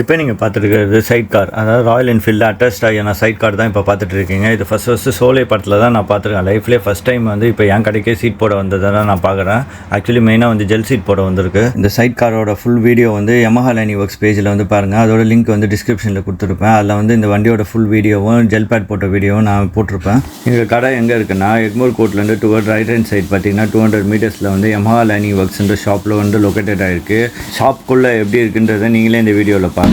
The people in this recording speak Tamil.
இப்போ நீங்கள் பார்த்துருக்கிறது சைட் கார், அதாவது ராயல் என்ஃபீல்டு அட்டாச்ட் ஆகியான சைட் கார் தான் இப்போ பார்த்துட்டு இருக்கீங்க. இது ஃபஸ்ட்டு சோலை படத்தில் தான் நான் பார்த்துருக்கேன். லைஃப்லேயே ஃபஸ்ட் டைம் வந்து இப்போ என் கடைக்கே சீட் போட வந்ததை தான் நான் பார்க்குறேன். ஆக்சுவலி மெயினாக வந்து ஜெல் சீட் போட வந்திருக்கு. இந்த சைட் காரோட ஃபுல் வீடியோ வந்து Yamaha Lining Works பேஜில் வந்து பாருங்கள். அதோட லிங்க் வந்து டிஸ்கிரிப்ஷனில் கொடுத்துருப்பேன். அதில் வந்து இந்த வண்டியோட ஃபுல் வீடியோவும் ஜெல் பேட் போட்ட வீடியோவும் நான் போட்டிருப்பேன். எங்கள் கடை எங்கே இருக்குன்னா எக்மோர் கோர்ட்லேருந்து டுவர்ட் ரைட் ஹேண்ட் சைட் பார்த்தீங்கன்னா 200 மீட்டர்ஸில் வந்து Yamaha Lining Worksன்ற ஷாப்பில் வந்து லொக்கேட்டட் ஆகிருக்கு. ஷாப்புக்குள்ளே எப்படி இருக்குன்றதை நீங்களே இந்த வீடியோவில் பாருங்கள்.